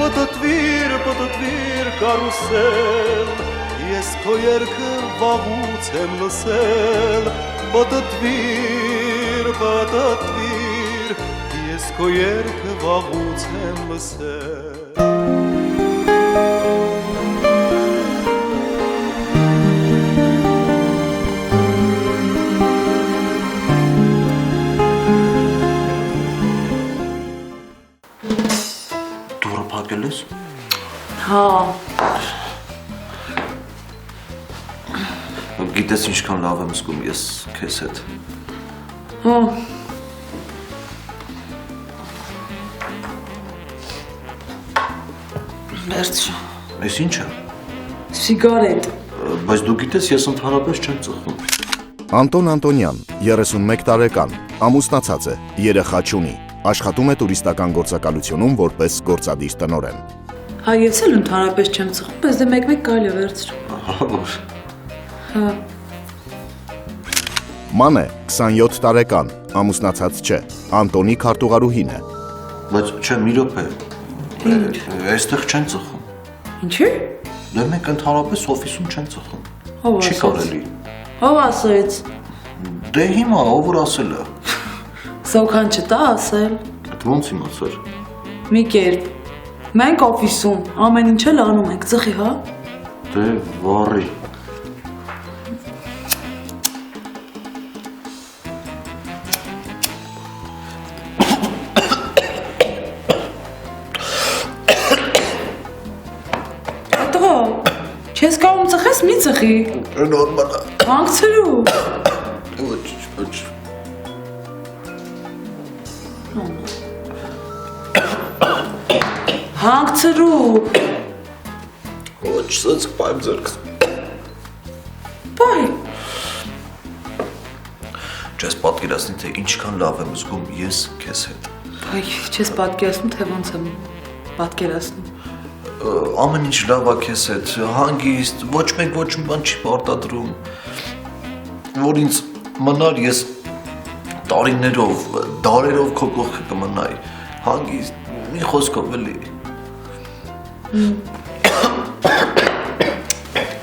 պտտվիր կարուսել, ես քո երգը վաղուց եմ լսել, պտտվիր, ես քո երգը վաղուց եմ լսել։ Դուրը փակել ես։ Հա։ Գիտես ինչքան լավ եմ զգում ես քեզ հետ։ Հա։ Վերջ։ Ես ինչ է։ Սիգարետ։ Բայց դու գիտես ես ընդհանրապես չեմ ծխում։ Անտոն Անտոնյան, 31 տարեկան, ամուսնացած է, երեխա չունի, աշխատում է տուրիստական գործակալությունում որպես գործադիր տնօրեն։ Հա, ես էլ ընդհանրապես չեմ ծխում, բայց դե մեկ-մեկ կարելի է վերցրու։ Հա, որ։ Հա։ Մանե, 27 տարեկան, ամուսնացած չէ, Անտոնի քարտուղարուհին է։ Բայց չէ, մի րոպե։ Այստեղ չեն ծխում։ Ինչի՞։ Դե մենք ընդհանրապես օֆիսում չեն ծխում։ Ով Չի ասաց։ կարելի։ Ով ասեց։ Դե հիմա ով որ ասել է։ Սոքան չտա ասել։ Այդ ոնց իմացար։ Մի կերպ։ Մենք օֆիսում ամեն ինչ էլ անում ենք, ծխի, հա։ Դե վառի։ Ատղա, չես կարում ծխես, մի ծխի։ Նորմալ է։ Հանգցրու։ Ոչ։ Հանգցրու։ Ոչ, սենց պայմ ձերքս։ Բայ։ Չես պատկերացնի, թե ինչքան լավ եմ զգում ես քեզ հետ։ Բայ, չես պատկերացնում, թե ոնց եմ պատկերացնում։ Ամեն ինչ լավ է քեզ հետ, հանգիստ, ոչ մեկ ոչ մի բան չի պարտադրում, որ ինձ մնար ես տարիներով, դարերով քո կողքը կմնայի, հանգիստ, մի խոսքով էլի։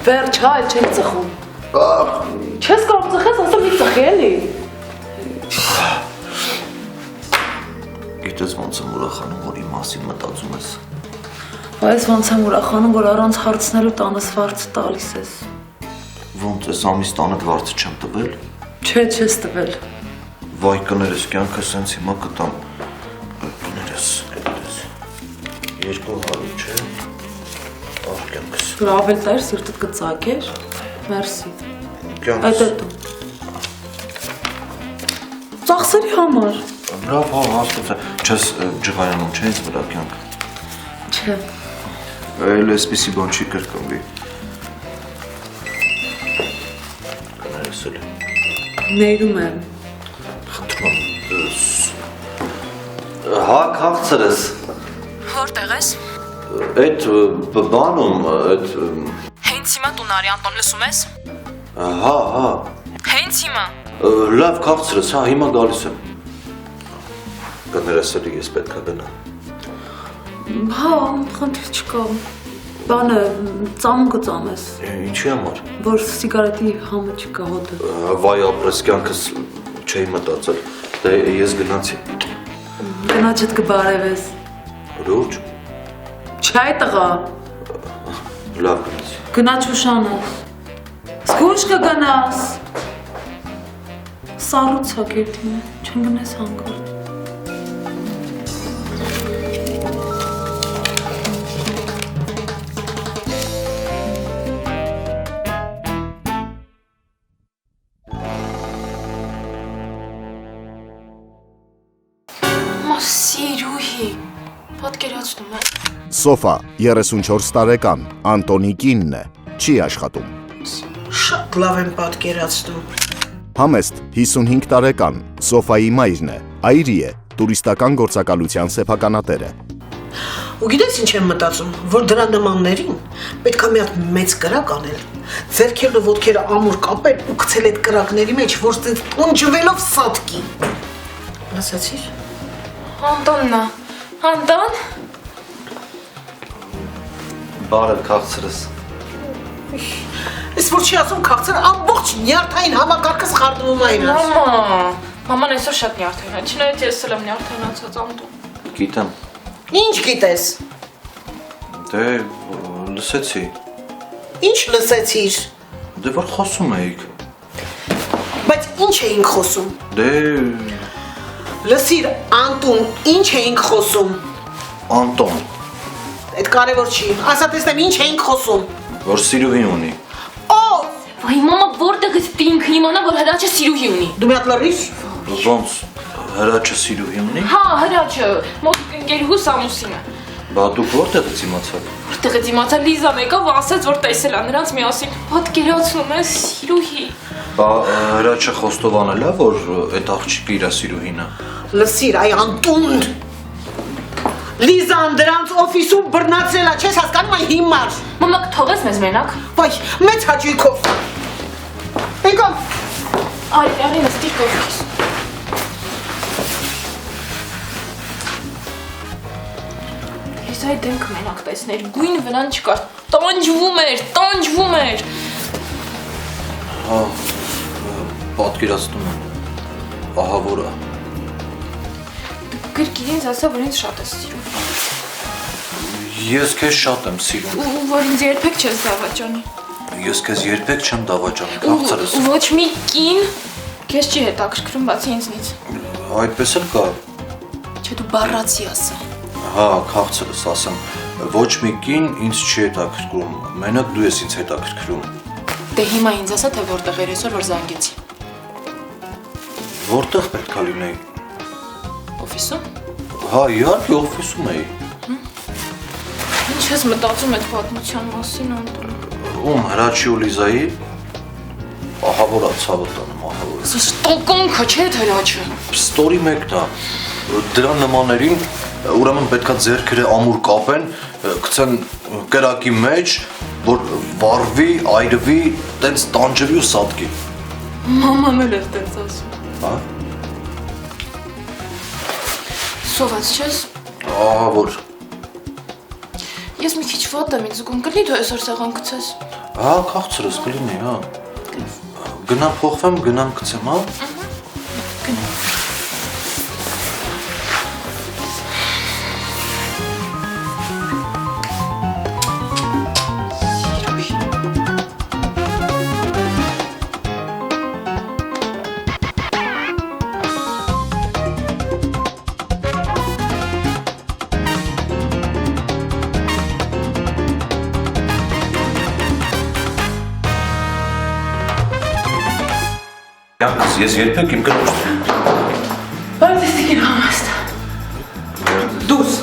Վերջ, հա, էլ չեք ծխում։ Չես կարող ծխես, ասա մի ծխի էլի։ Գիտես ոնց եմ ուրախանում, որ իմ մասին մտածում ես։ Բայց ոնց եմ ուրախանում, որ առանց հարցնելու տանս վարձ տալիս ես։ Ոնց ես ամիս տանդ վարձը չեմ տվել։ Չէ, չես տվել։ Վայ կներես, կյանքը սենց հիմա կտամ։ Կներես, 200 չէ։ Ահ կյանքս։ Որ ավել տայր սիրտդ կծակեր։ Մերսի։ Կյանքս։ Այդ էտո։ Ծախսերի համար։ Լավ, հա, հասկացա։ Չես ջղայանում, չէ՞ ինձ վրա կյանք։ Չէ։ Այլ էսպիսի բան չի կրկնվի։ Կներես էլ։ Ներում եմ։ Խնդրում Հա, քաղցրս։ Որտեղ ես։ Այդ բանում, այդ Հենց հիմա տունարի Անտոն լսում ես։ հա, Հենց հիմա։ լավ քաղցրս, հա, հիմա գալիս եմ։ Կներես էլ ես պետք է գնամ։ Հա, խնդիր չկա։ Բանը, ծամուն կծամես, Ինչի համար։ որ սիգարետի համը չկա հոտը։ Վայ ապրես կյանքս չէի մտածել։ Դե ես գնացի։ Գնաչդ կբարևես։ Լուրջ։ Չէ տղա, Լավ գնացի։ գնա չուշանաս։ Զգուշ կգնաս։ Սառուց հա կերտին է, չեն գնես հանգարդ։ Սիրուհի, պատկերացնում եմ։ Սոֆա, 34 տարեկան, Անտոնի կինն է, չի աշխատում։ Շատ լավ եմ պատկերացնում։ Համեստ, 55 տարեկան, Սոֆայի մայրն է, այրի է, տուրիստական գործակալության սեփականատեր է։ Ու գիտես ինչ եմ մտածում, որ դրա նմաններին պետք է մի հատ մեծ կրակ անել, ձեռքերն ու ոտքերը ամուր կապել ու գցել այդ կրակների մեջ, որ ցած տունջվելով սատկի։ Ասացի՞ր։ Անտոննա, Անտոն։ Բարև քաղցրս։ Ես որ չի ասում քաղցր ամբողջ նյարդային համակարգը սխարդվում է իրաց։ Մաման այսօր շատ նյարդային է, չնայած ես էլ եմ նյարդայնացած Անդոն։ Գիտեմ։ Ինչ գիտես։ Դե լսեցի։ Ինչ լսեցիր։ Դե որ խոսում էիք։ Բայց ինչ էինք խոսում։ Դե Լսիր, Անտուն, ինչ էինք խոսում։ Անտոն, Այդ կարևոր չի։ Ասա տեսնեմ ինչ էինք խոսում։ որ սիրուհի ունի։ Ո՞վ։ Վայ մամա, որտեղից ինքը իմանա, որ Հրաչը սիրուհի ունի։ Դու մի հատ լռիր։ Ոնց Հրաչը սիրուհի ունի։ Հա, Հրաչը, մոտ ընկերուհուս ամուսինը։ Բա դուք որտեղից իմացաք։ Որտեղից իմացա Լիզան եկավ ու ասաց, որ տեսել է նրանց միասին։ Պատկերացնում ես սիրուհի։ Բա Հրաչը խոստովանել է, որ այդ աղջիկը իր սիրուհին է։ Լսիր, այ Անտուն։ Լիզան դրանց օֆիսում բռնացրել է, չես հասկանում այն հիմար։ Մամա, կթողես մեզ մենակ։ Վայ, մեծ հաճույքով։ Եկամ։ Արի նստիր կողքից։ Լիզայի դեմքը մենակ տեսներ, գույն վրան չկար, տանջվում էր։ Հա, պատկերացնում եմ։ Ահա որը։ Գրկիր ինձ ասա, որ ինձ շատ ես սիրում։ Ես քեզ շատ եմ սիրում։ Ու որ ինձ երբեք չես դավաճանի։ Ես քեզ երբեք չեմ դավաճանի, քաղցրս։ Ու ոչ մի կին քեզ չի հետաքրքրում բացի ինձնից։ Այդպես էլ կա։ Չէ, դու բառացի ասա։ Հա, քաղցրս ասեմ, ոչ մի կին ինձ չի հետաքրքրում, մենակ դու ես ինձ հետաքրքրում։ Դե հիմա ինձ ասա, թե որտեղ էր այսօր որ զանգեցի։ Որտեղ պետք է լինեի։ Օֆիսում։ Հա, իհարկե օֆիսում էի։ Ինչ ես մտածում այդ պատմության մասին, Անդոն։ Ում Հրաչի ու Լիզայի։ Ահա որա ցավը տանում, ահա որ։ Սա ստոկոնքը չէ Հրաչը։ Ստորի մեկն է։ Դրա նմաններին ուրեմն պետքա ձեռքերը ամուր կապեն, գցեն կրակի մեջ, որ վառվի, այրվի, տենց տանջվի ու սատկի։ Մաման էլ է տենց ասում։ Հա։ Սոված չես։ Ահա որ։ Ես մի քիչ վատ եմ ինձ գում, կլինի դու այսօր սեղան գցես։ Հա, քաղցրս կլինի, հա։ Գնամ փոխվեմ, գնամ գցեմ, հա։ Գնա։ Ես երբեք իմ կնոջ։ Բայց ես տիկին համաստ։ Դուս։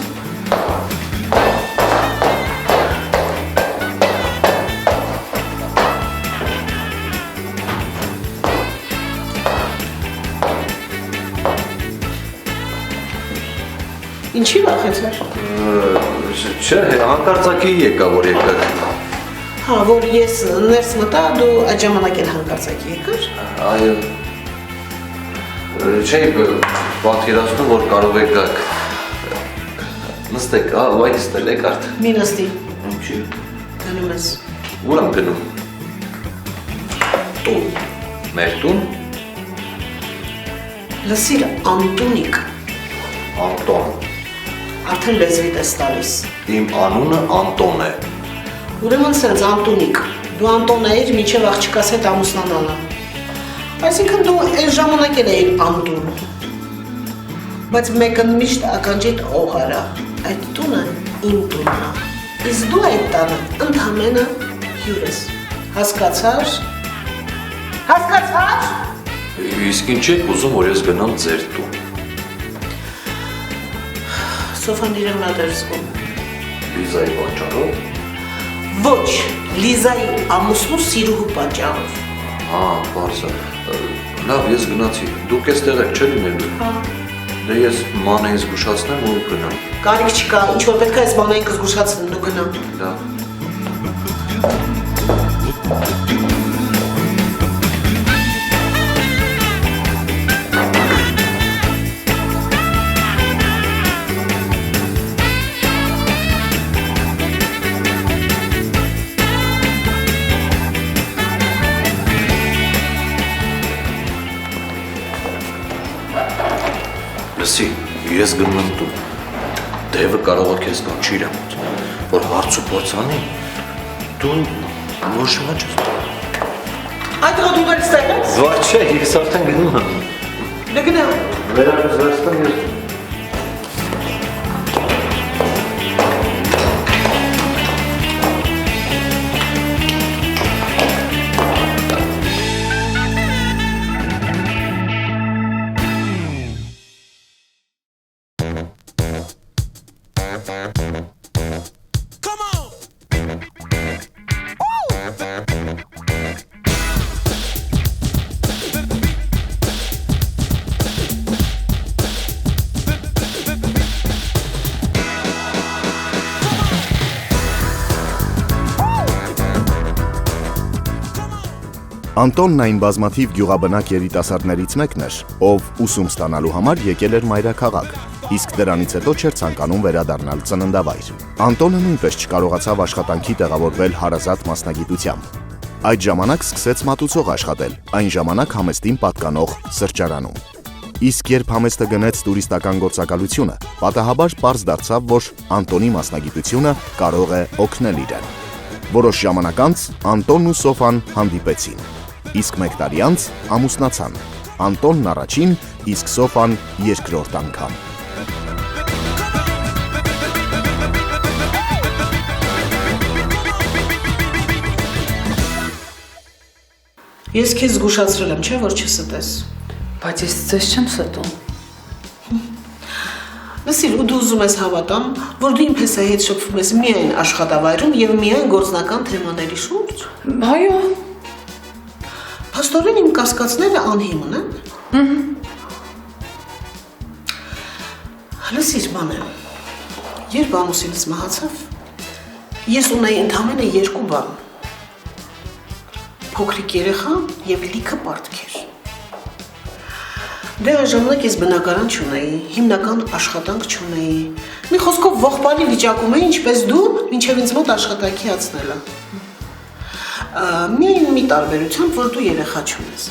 Ինչի վախեցար։ Չէ, հանկարծակի եկա, որ եկար։ Հա, որ ես ներս մտա, դու այդ ժամանակ էլ հանկարծակի եկար։ Այո։ Չէի պատկերացնում, որ կարող եք գաք։ Նստեք, այ նստել եք արդ։ Մի նստի։ Ինչի։ Գնում ես։ Ուր եմ գնում։ Տուն։ Մեր տուն։ Լսիր, Անտունիկ։ Անտոն։ Արդեն լեզվիդ ես տալիս։ Իմ անունը Անտոն է։ Ուրեմն սենց Անտունիկ։ Դու Անտոն էիր միջև աղջկաս հետ ամուսնանալը։ Այսինքն դու այս ժամանակ էլ էիր Անտուն։ Բայց մեկը միշտ ականջիդ օղարա։ Այդ տունը իմ տունն է։ Իսկ դու այդ տանը ընդհանրապես հյուր ես։ Հասկացար։ Հասկացար։ Իսկ ինչ եք ուզում, որ ես գնամ ձեր տուն։ Սոֆան իրեն նա դերսկում։ Լիզայի պատճառով։ Ոչ, Լիզայի ամուսնու սիրուհու պատճառով։ Հա, բարձր։ Լավ, ես գնացի։ Դուք էստեղ եք, չէ՞ լինելու։ Հա։ Դե ես մանեին զգուշացնեմ ու գնամ։ Կարիք չկա, ինչ որ պետք է այս բանային կզգուշացնեմ, դու գնա։ Լավ։ Լսի, ես գնում եմ տուն։ Դևը կարող է քեզ գալ չիրամոց, որ հարց ու փորձ անի, դու ոչ մի չես։ Այդ դու դու ստեղ ես։ Ոչ չէ, ես արդեն գնում եմ։ Դե գնա։ Վերադարձան ես։ Անտոնն այն բազմաթիվ գյուղաբնակ երիտասարդներից մեկն էր, ով ուսում ստանալու համար եկել էր մայրաքաղաք, իսկ դրանից հետո չէր ցանկանում վերադառնալ ծննդավայր։ Անտոնը նույնպես չկարողացավ աշխատանքի տեղավորվել հարազատ մասնագիտությամբ։ Այդ ժամանակ սկսեց մատուցող աշխատել, այն ժամանակ համեստին պատկանող սրճարանում։ Իսկ երբ համեստը գնեց տուրիստական գործակալությունը, պատահաբար պարզ դարձավ, որ Անտոնի մասնագիտությունը կարող է օգնել իրեն։ Որոշ ժամանակ անց Անտոնն ու Սոֆան հանդիպեցին, իսկ մեկ տարի անց ամուսնացան։ Անտոնն առաջին, իսկ Սոֆան երկրորդ անգամ։ Ես քեզ զգուշացրել եմ, չէ՞ որ չստես։ Բայց ես ձեզ չեմ ստում։ Լսիր, ու դու ուզում ես հավատամ, որ դու իմ փեսայի հետ շփվում ես միայն աշխատավայրում եւ միայն գործնական թեմաների շուրջ։ Այո։ Փաստորեն իմ կասկածները անհիմն են։ Լսիր, բանը, երբ ամուսինս մահացավ, ես ունեի ընդամենը երկու բան. փոքրիկ երեխա եւ լիքը պարտքեր։ Դե այն ժամանակ ես բնակարան չունեի, հիմնական աշխատանք չունեի։ Մի խոսքով ողբալի վիճակում էի, ինչպես դու, մինչև ինձ մոտ աշխատանքի հացնելը։ Միայն մի տարբերությամբ, որ դու երեխա չունես։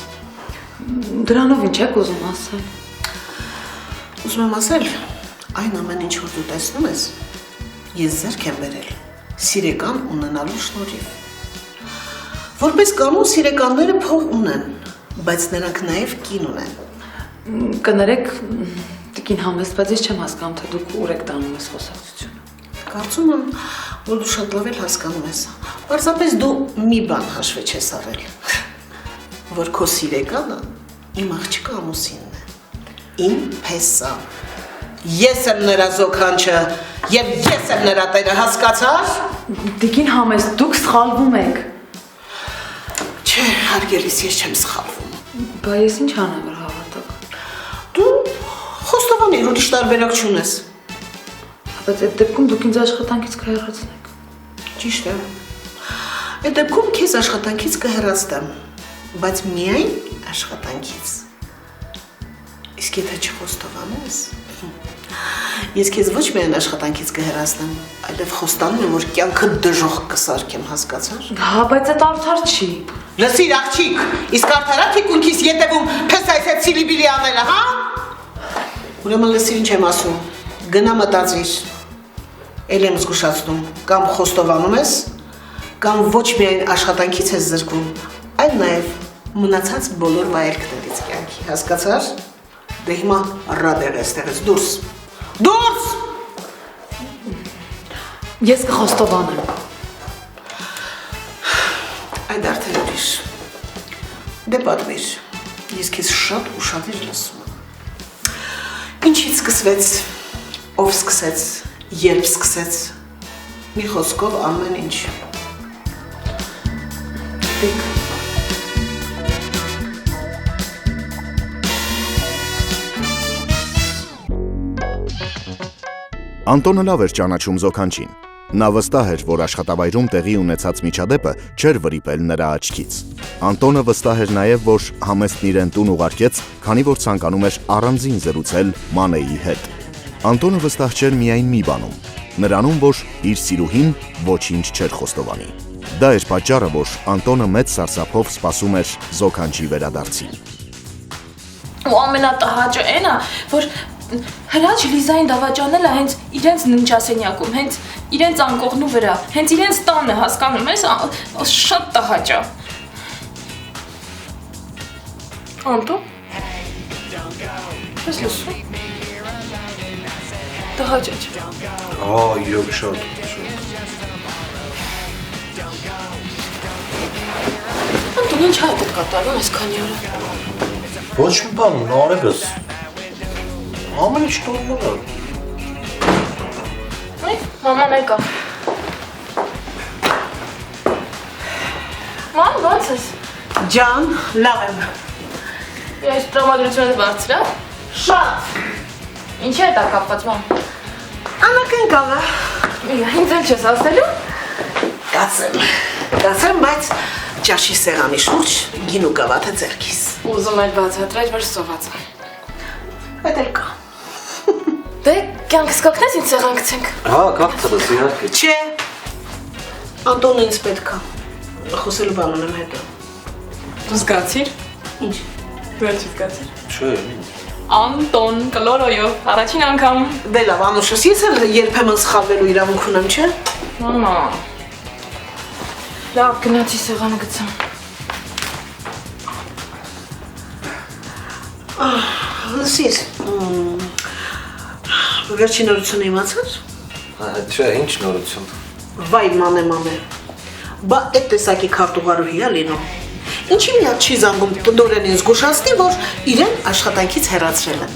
Դրանով ինչ եք ուզում ասել։ Ուզում եմ ասել, այն ամեն ինչ որ դու տեսնում ես, ես ձեռք եմ բերել սիրեկան ունենալու շնորհիվ։ Որպես կանոն սիրեկանները փող ունեն, բայց նրանք նաև կին ունեն։ Կներեք, տիկին համեստ, բայց ես չեմ հասկանում, թե դուք ուր եք տանում ես խոսակցությունը։ Կարծում եմ, որ դու շատ լավ հասկանում ես։ Պարզապես դու մի բան հաշվի չես առել, որ քո սիրեկանը իմ աղջիկը ամուսինն է։ Իմ փեսա։ Ես եմ նրա զոքանչը եւ ես եմ նրա տերը, հասկացար։ Տիկին համեստ, դուք սխալվում եք։ Չէ, հարգելիս, ես չեմ սխալվում։ Բա ես ինչ անեմ, որ հավատակ։ Դու խոստովանիր, ուրիշ տարբերակ չունես։ Բայց այդ դեպքում դուք ինձ աշխատանքից կհեռացնեք։ Ճիշտ է։ Այդ դեպքում քեզ աշխատանքից կհեռացնեմ, բայց միայն աշխատանքից։ Իսկ եթե չխոստովանես, ես քեզ ոչ միայն աշխատանքից կհեռացնեմ, այլև խոստանում եմ, որ կյանքը դժոխք կսարքեմ, հասկացար։ Հա, բայց այդ արդար չի։ Լսիր, աղջիկ, իսկ արդարա թիկունքիս ետևում փեսայս այդ սիլիբիլի անելը, հա։ Ուրեմն լսիր ինչ եմ ասում, գնա մտածիր, էլ եմ զգուշացնում, կամ խոստովանում ես, կամ ոչ միայն աշխատանքից ես զրկվում, այլ նաև մնացած բոլոր վայելքներից կյանքի, հասկացար։ Դե հիմա ռադեր էստեղից դուրս։ Դուրս։ Ես կխոստովանեմ։ Այդ արդեն ուրիշ։ Դե պատվիր, ես քեզ շատ ուշադիր լսում եմ։ Ինչից սկսվեց, ով սկսեց, երբ սկսեց, մի խոսքով ամեն ինչ։ Դեք։ Անտոնը լավ էր ճանաչում զոքանչին։ Նա վստահ էր, որ աշխատավայրում տեղի ունեցած միջադեպը չէր վրիպել նրա աչքից։ Անտոնը վստահ էր նաև, որ համեստն իրեն տուն ուղարկեց, քանի որ ցանկանում էր առանձին զրուցել Մանեի հետ։ Անտոնը վստահ չէր միայն մի բանում, նրանում, որ իր սիրուհին ոչինչ չէր խոստովանի։ Դա էր պատճառը, որ Անտոնը մեծ սարսափով սպասում էր զոքանչի վերադարձին։ Ու ամենատհաճը այն է, որ Հրաչ Լիզային դավաճանելը հենց իրենց ննջասենյակում, հենց իրենց անկողնու վրա, հենց իրենց տանը, հասկանում ես, շատ տհաճ է։ Անտո։ Ես լսում։ Տհաճ է։ Իրոք շատ։ Անտո ինչ հայտ է կատարում այսքանի օր։ Ոչ մի բան, նորեկ ես։ Ամեն ինչ նորմալ է։ Այ, մաման եկա։ Ման, ո՞նց ես։ Ջան, լավ եմ։ Ես տրամադրությունը բարձր է։ Շատ։ Ինչի է դա կապված, մամ։ Անակնկալ է։ Ինձ էլ չես ասելու։ Կացեմ, բայց ճաշի սեղանի շուրջ գինու գավաթը ձեռքիս։ Ուզում էլ բացատրել, որ սոված եմ։ Այդ էլ կա։ Դե, կյանքս կօգնես ինձ սեղան գցենք։ Հա, կապցրս, իհարկե։ Չէ։ Անտոնը ինձ պետք է։ Խոսելու բան ունեմ հետո։ Դու զգացիր։ Ինչ։ Դու էլ չզգացիր։ Չէ։ Անտոն, կլորոյով, առաջին անգամ։ Դե լավ, Անուշս, ես էլ երբեմն սխալվելու իրավունք ունեմ, չէ։ Մամա։ Լավ, գնացի սեղանը գցեմ։ Լսիր, վերջին նորությունը իմացար։ Չէ, ինչ նորություն։ Վայ, մանե։ Բա այդ տեսակի քարտուղարուհի է լինում։ Ինչի միած չի զանգում տնօրենին զգուշացնի, որ իրեն աշխատանքից հեռացրել են։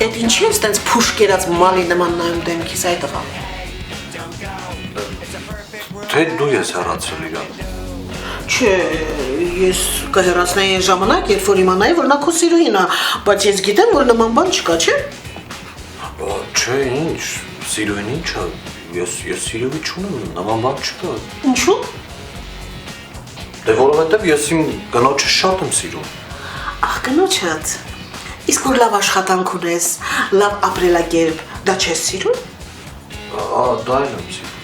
Այդ ինչի ես տենց փուշ կերած մալի նման նայում դեմքիս այդ տղա։ Թե դու ես հեռացրել իրան։ Չէ, ես կհեռացնեի այն ժամանակ, երբ որ իմանայի, որ նա քո սիրուհին է, բայց ես գիտեմ, որ նման բան չկա, չէ։ Չէ, ինչ, սիրուհին ինչ է։ Ես սիրուհի չունեմ, նման բան չկա։ Ինչու։ Դե որովհետև ես իմ կնոջը շատ եմ սիրում։ Ախ, կնոջդ։ Իսկ որ լավ աշխատանք ունես, լավ ապրելակերպ, դա չես սիրում։ Դա էլ եմ սիրում։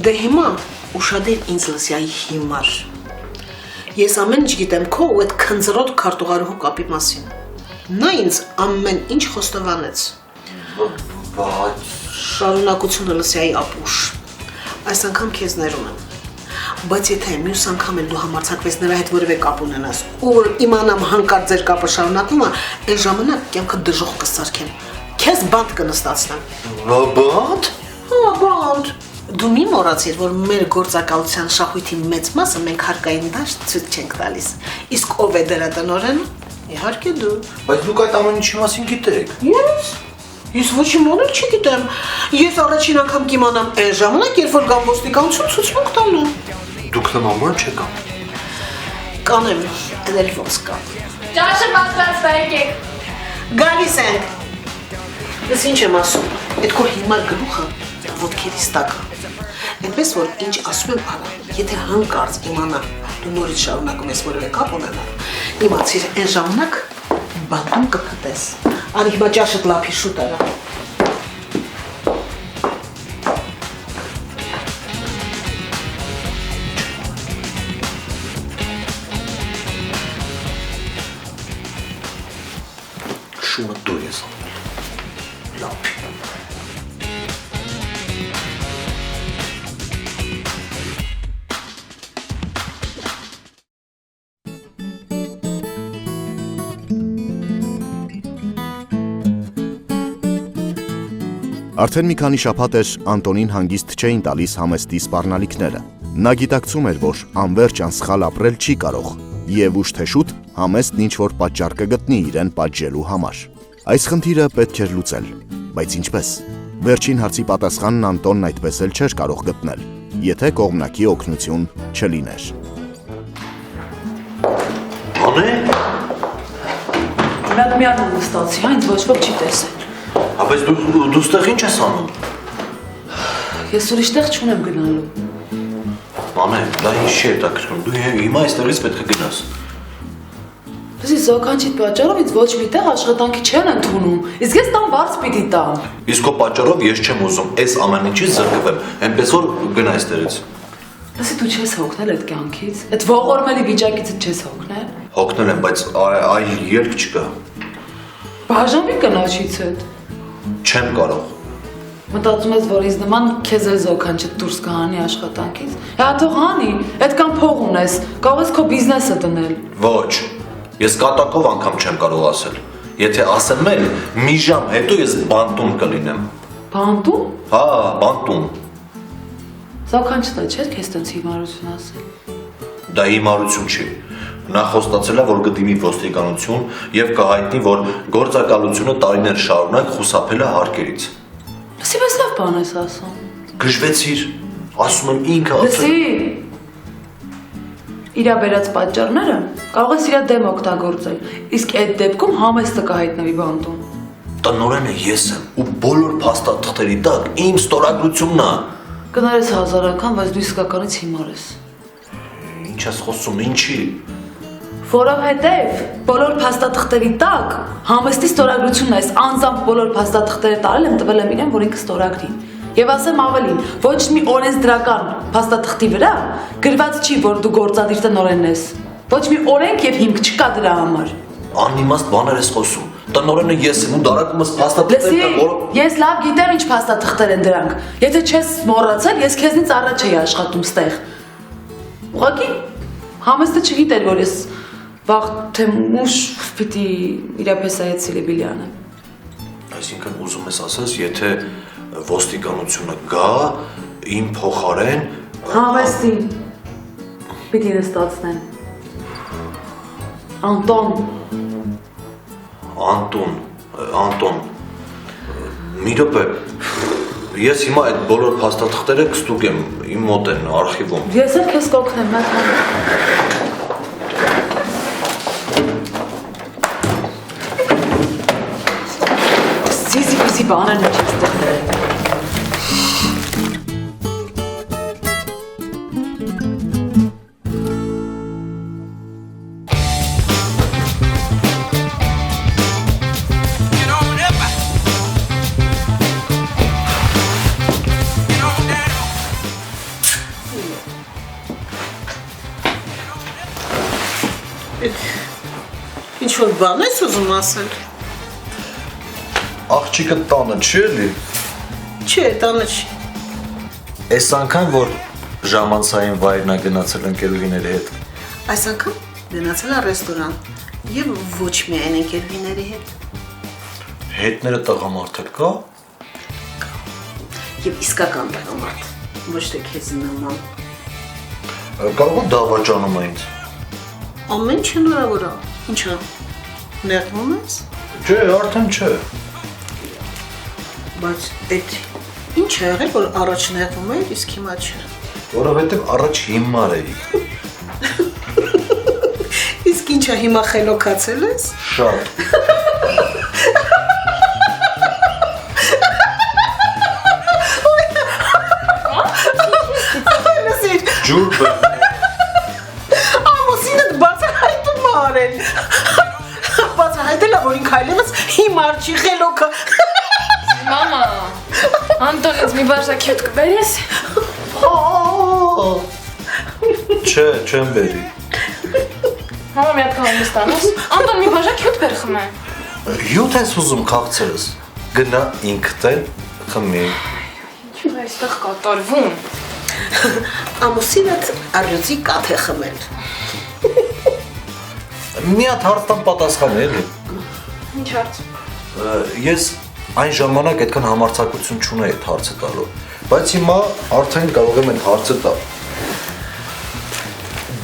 Դե հիմա ուշադիր ինձ լսյայի հիմար։ Ես ամեն ինչ գիտեմ քո ու այդ քնձռոտ քարտուղարուհու կապի մասին։ Նա ինձ ամեն ինչ խոստովանեց։ Բայց Շարունակությունը լսյայի ապուշ։ Այս անգամ քեզ ներում եմ։ Բայց եթե մյուս անգամ էլ դու համարձակվես նրա հետ որևէ կապ ունենաս, ու որ իմանամ հանկարծ ձեր կապը շարունակվում է, այն ժամանակ կյանքը դժոխք կսարքեմ։ Քեզ բանտ կնստացնեմ։ բանտ։ Հա, բանտ։ Դու մի մոռացիր, որ մեր գործակալության շահույթի մեծ մասը մենք հարկային դաշտ ցույց չենք տալիս։ Իսկ ով է դրա տնօրենը։ Իհարկե դու։ Բայց դուք այդ ամեն ինչի մասին գիտեք։ Ես ոչ իմ ոնել չգիտեմ։ Ես առաջին անգամ կիմանամ այն ժամանակ, երբ որ գամ ոստիկանություն ցուցմունք տալու։ Դուք նման բան չեք անում։ Կանեմ, էլ ոնց կա։ Ճաշը պատրաստ է, եկեք։ Գալիս ենք։ Ես ինչ եմ ասում, այդ քո հիմար գլուխը ոտքերից տակ է։ Այնպես որ ինչ ասում եմ արա, եթե հանկարծ իմանամ, դու նորից շարունակում ես որևէ կապ ունենալ, իմացիր այն ժամանակ բանտում կփտես։ Արի հիմա ճաշդ լափի շուտ արա։ Շումը դու ես անում։ Լավ։ Արդեն մի քանի շաբաթ էր Անտոնին հանգիստ չէին տալիս համեստի սպառնալիքները։ Նա գիտակցում էր, որ անվերջ անսխալ ապրել չի կարող, եւ ուշ թե շուտ համեստն ինչ-որ պատճառ կգտնի իրեն պատժելու համար։ Այս խնդիրը պետք էր լուծել, բայց ինչպես։ Վերջին հարցի պատասխանն Անտոնն այդպես էլ չէր կարող գտնել, եթե կողմնակի օգնություն չլիներ։ Անե։ Նա միայն նստացի, հա, ինձ ոչ ոք չի տեսել։ Բայց դու ստեղ ինչ ես անում։ Ես ուրիշ տեղ չունեմ գնալու։ Անե, դա ինչ չի հետաքրքրում։ Դու հիմա այստեղից պետք է գնաս։ Դու զոհկանչիդ պատճառով ինձ ոչ մի տեղ աշխատանքի չեն ընդունում։ Իսկ ես տան վարձ պիտի տամ։ Իսկ քո պատճառով ես չեմ ուզում այս ամեն ինչից զրկվեմ, այնպես որ գնա այստեղից։ Լսի դու չես հոգնել այդ կյանքից։ Այդ ողորմելի վիճակից չես հոգնել։ Հոգնել եմ, բայց այլ ելք չկա։ Բաժանվի կնոջից հետ։ Չեմ կարող։ Մտածում ես, որ ինձ նման քեզ էլ զոքանչը դուրս կհանի աշխատանքից։ Հա թող հանի, այդքան փող ունես, կարող ես քո բիզնեսը դնել։ Ոչ։ Ես կատակով անգամ չեմ կարող ասել։ Եթե ասեմ էլ, մի ժամ հետո ես բանտում կլինեմ։ Բանտում։ Հա, բանտում։ Զոքանչը չէ քեզ տենց հիմարություն ասել։ Դա հիմարություն չի։ Նա խոստացել է, որ կդիմի ոստիկանություն եւ կհայտնի, որ գործակալությունը տարիներ շարունակ խուսափել է հարկերից։ Լսի, բայց լավ բան ես ասում։ Գժվեցիր, ասում եմ ինքը Լսի, իրա բերած պատճառները կարող ես իրա դեմ օգտագործել, իսկ այդ դեպքում համեստը կհայտնվի բանտում։ Տնօրենը ես եմ ու բոլոր փաստաթղթերի տակ իմ ստորագրությունն է։ Կներես 1000 անգամ, բայց դու իսկականից հիմար ես։ Ինչ ես խոսում, ինչի։ Որովհետև բոլոր փաստաթղթերի տակ համեստի ստորագրությունն է, անձամբ բոլոր փաստաթղթերը տարել եմ, տվել եմ իրեն, որ ինքը ստորագրի։ Եվ ասեմ ավելին, ոչ մի օրենսդրական փաստաթղթի վրա գրված չի, որ դու գործադիր տնօրենն ես։ Ոչ մի օրենք եւ հիմք չկա դրա համար։ Անիմաստ բաներ ես խոսում։ Տնօրենը ես եմ ու դարակումս փաստաթղթեր կա, որ Ես լավ գիտեմ ինչ փաստաթղթեր են դրանք։ Եթե չես մոռացել, ես քեզնից առաջ էի աշխատում ստեղ։ Ուղղակի համեստը չգիտեր, որ ես վաղ թե ուշ պիտի իրապես Սիլիբիլյանը։ այսինքն ուզում ես ասես, եթե ոստիկանությունը գա, իմ փոխարեն Համեստին պիտի նստացնեն։ Անտոն, մի րոպե, ես հիմա այդ բոլոր փաստաթղթերը կստուգեմ, իմ մոտ են արխիվում։ Ես էլ քեզ կօգնեմ, մեկ Սիզիֆիսի բաներն ինչ ես տղնել։ Ինչ որ բան ես ուզում ասել։ Աղջիկը տանը չի էլի։ Չէ, տանը չի։ Այս անգամ որ ժամանցային վայրնա գնացել ընկերուհիների հետ։ Այս անգամ գնացել է ռեստորան եւ ոչ միայն ընկերուհիների հետ։ Հետները տղամարդ կա։ Եվ իսկական տղամարդ, ոչ թե քեզ նման։ Կարող եմ դավաճանում է ինձ։ Ամեն ինչ հնարավոր է։ Ինչա։ Ներվում ես։ Չէ, արդեն չէ։ Բայց այդ ինչ է եղել, որ առաջ ներվում էր, իսկ հիմա չէ։ Որովհետև առաջ հիմար էի։ Իսկ ինչա հիմա խելոքացել ես։ Շատ։ Ջուր բեռ։ Ամուսինդ բացահայտում է արել։ Բացահայտել է, որ ինքը այլևս հիմար չի խելոքը։ Մամա, Անտոնից մի բաժակ հյութ կբերես։ Չէ, չեմ բերի։ Մամա մի հատ կողմի ստանոս։ Անտոն մի բաժակ հյութ բեր խմե։ Հյութ ես ուզում քաղցրես։ Գնա ինքդ էլ խմի։ Ինչ է այստեղ կատարվում։ Ամուսինդ առյուծի կաթ է խմել։ Մի հատ հարց տամ պատասխան էլի։ Ինչ հարց։ Ես այն ժամանակ այդքան համարձակություն չունեի այդ հարցը տալու, բայց հիմա արդեն կարող եմ այդ հարցը տալ։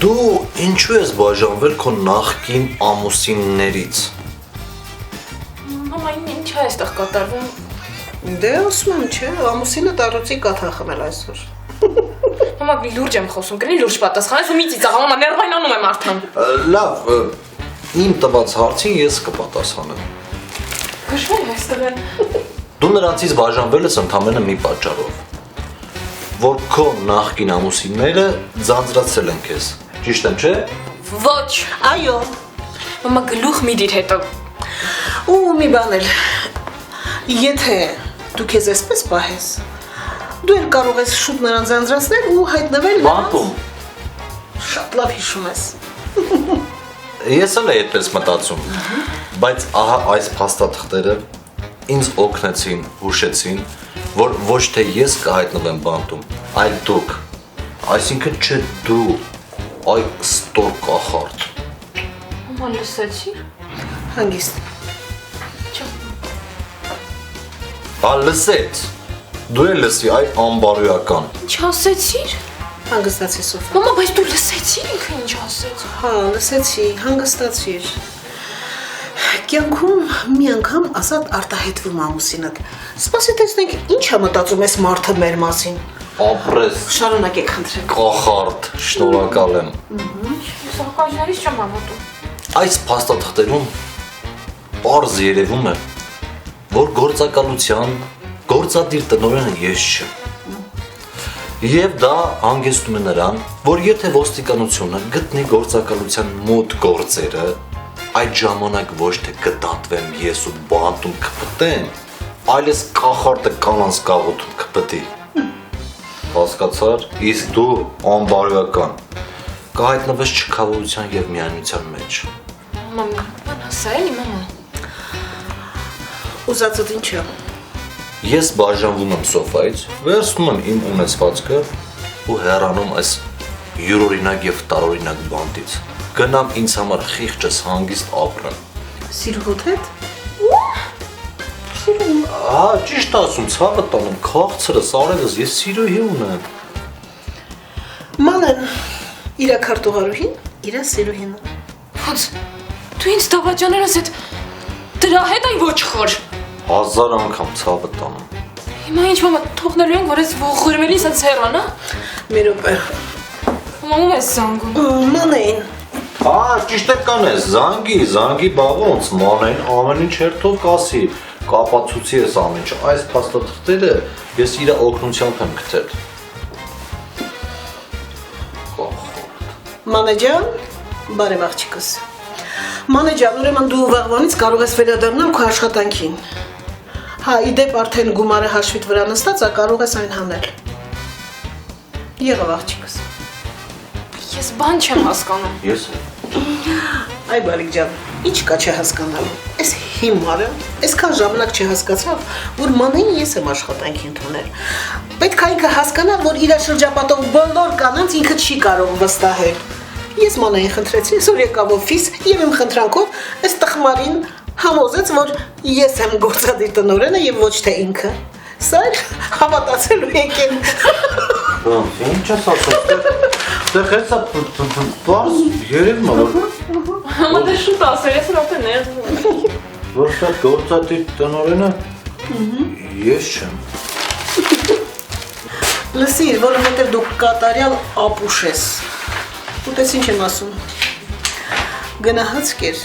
Դու ինչու ես բաժանվել քո նախկին ամուսիններից։ Մամա, ինչ է այստեղ կատարվում։ Դե ասում եմ, չէ, ամուսինը առյուծի կաթ է խմել այսօր։ Մամա, լուրջ եմ խոսում, կնի լուրջ պատասխանես ու մի ծիծաղ, մամա, ներվայնանում եմ արդեն։ Լավ, իմ տված հարցին ես կպատասխանեմ։ Գժվել է այստեղ են։ Դու նրանցից բաժանվել ես ընդամենը մի պատճառով, որ քո նախկին ամուսինները ձանձրացել են քեզ, ճիշտ եմ, չէ։ Ոչ։ Այո։ Մամա, գլուխ մի դիր հետո։ Ու մի բան էլ։ Եթե դու քեզ այսպես պահես, Դու էլ կարող ես շուտ նրան ձանձրացնել ու հայտնվել Բանտում։ Շատ լավ հիշում ես։ Ես էլ այդպես մտածում, բայց ահա այս փաստաթղթերը ինձ օգնեցին, հուշեցին, որ ոչ թե ես կհայտնվեմ բանտում, այլ դուք, այսինքն չէ դու, այ ստոր կախարդ։ Մամա լսեցի՞ր։ Հանգիստ։ Հա լսեց, դու էլ լսի, այ անբարոյական։ Ինչ ասեցիր։ Հանգստացի Սոֆա։ Մամա, բայց դու լսեցիր ինքը ինչ ասեց։ Հա, լսեցի, հանգստացիր։ Կյանքում մի անգամ ասած արտահայտվում ամուսինդ։ Սպասի տեսնենք ինչ է մտածում ես մարդը մեր մասին։ Ապրես, Շարունակեք խնդրեմ։ կախարդ, շնորհակալ եմ։ Ես ակաժներից չեմ հավատում։ Այս փաստաթղթերում պարզ երևում է, որ գործակալության գործադիր տնօրենը ես չեմ։ Եվ դա հանգեցնում է նրան, որ եթե ոստիկանությունը գտնի գործակալության մոտ գործերը, այդ ժամանակ ոչ թե կդատվեմ ես ու բանտում կպտեմ, այլ ես կախարդը կանանց կաղոթում կպտի։ Հասկացար, իսկ դու անբարոյական կհայտնվես չքավորության եւ միայնության մեջ։ Մամա, բան ասա էլի մամա։ Ուզածդ ինչ է։ Ես բաժանվում եմ սոֆայից, վերցնում եմ իմ ունեցվածքը ու հեռանում այս յուրօրինակ եւ տարօրինակ բանտից։ Գնամ ինձ համար խիղճս հանգիստ ապրեմ։ Սիրուհուդ հետ։ Հա, ճիշտ ասում, ցավը տանում, քաղցրս, արևս, ես սիրուհի ունեմ։ Մանեն իրա քարտուղարուհին, իրա սիրուհին։ Ոնց դու ինձ դավաճաներս հետ դրա հետ այ ոչ խոր։ 1000 անգամ ցավը տանում։ Հիմա ինչ մամա թողնելու ենք որ ես ողորմելի սա ցերանա։ Մի րոպե։ Մամա ես զանգում։ Մանեն։ Հա, ճիշտ է կանես, զանգի, բա ոնց, մանեն ամեն ինչ հերթով կասի, կապացուցի ես ամեն ինչ։ Այս փաստաթղթերը ես իր օգնությամբ եմ գտել։ Մանեջան, բարև աղջիկս։ Մանեջան, ուրեմն դու վաղվանից կարող ես վերադառնալ քո աշխատանքին։ Հա, իդեպ արդեն գումարը հաշվիդ վրա նստած է, կարող ես այն հանել։ Եղավ աղջիկս։ Ես բան չեմ հասկանում։ Ես Այ բարիկ ջան, ինչ կա չհասկանալու։ Այս հիմարը, այսքան ժամանակ չհասկացավ, որ մանեին ես եմ աշխատանքի ընդունել։ Պետք է ինքը հասկանա, որ իր շրջապատով բոլոր կանանց ինքը չի կարող վստահել։ Ես մանեին խնդրեցի, այսօր եկավ օֆիս եւ իմ խնդրանքով այս տխմարին համոզեց, որ ես եմ գործադիր տնօրենը եւ ոչ թե ինքը։ Սա հավատացելու եկել։ ինչ ես ասում։ Դե հեսա բաց երևում է որ Մամա դե շուտ ասեր, ես արդեն ներվում։ որ սա գործադիր տնօրենը ես չեմ։ Լսիր, որովհետեւ դու կատարյալ ապուշ ես։ Ուտես ինչ եմ ասում։ Գնահաց կեր։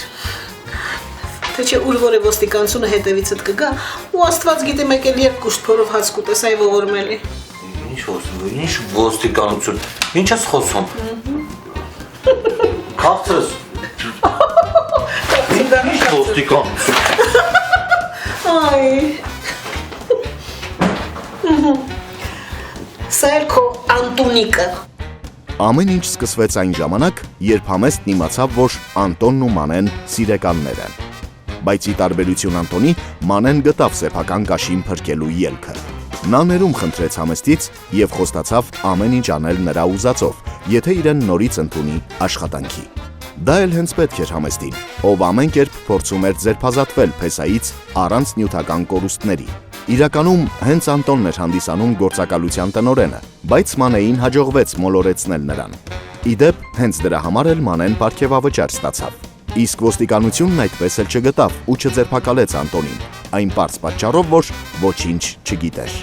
Թե չէ ուր որ է ոստիկանությունը հետևիցդ կգա, ու Աստված գիտե մեկ էլ երբ կուշտ փորով հաց կուտես այ ողորմելի։ Ինչ ոստիկանություն, ինչ ես խոսում։ Քաղցրս։ Ինչ ոստիկանություն։ Այ։ Սա էլ քո Անտոնիկը։ Ամեն ինչ սկսվեց այն ժամանակ, երբ համեստն իմացավ, որ Անտոնն ու Մանեն սիրեկաններ են։ Բայց ի տարբերություն Անտոնի, Մանեն գտավ սեփական կաշին փրկելու ելքը։ Նա ներում խնդրեց համեստից եւ խոստացավ ամեն ինչ անել նրա ուզածով, եթե իրեն նորից ընդունի աշխատանքի։ Դա էլ հենց պետք էր համեստին, ով ամեն կերպ փորձում էր ձերբազատվել փեսայից առանց նյութական կորուստների։ Իրականում հենց Անտոնն էր հանդիսանում գործակալության տնօրենը, բայց Մանեին հաջողվեց մոլորեցնել նրան։ Իդեպ, հենց դրա համար էլ Մանեն պարգևավճար ստացավ։ Իսկ ոստիկանությունն այդպես էլ չգտավ ու չձերբակալեց Անտոնին, այն պարզ պատճառով, որ ոչինչ չգիտեր։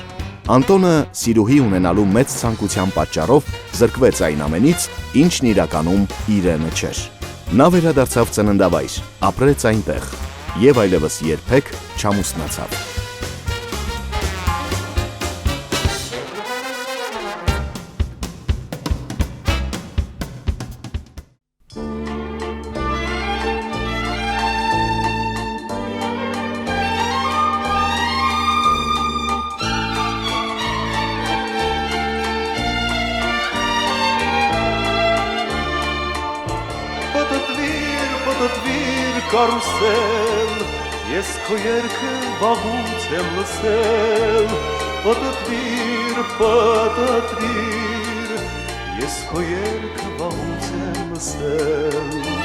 Անտոնը սիրուհի ունենալու մեծ ցանկության պատճառով զրկվեց այն ամենից, ինչն իրականում իրենը չէր։ Նա վերադարձավ ծննդավայր, ապրեց այնտեղ եւ այլևս երբեք չամուսնացավ։ կարուսել, ես քո երգը վաղուց եմ լսել, պատտվիր, ես քո երգը վաղուց եմ լսել։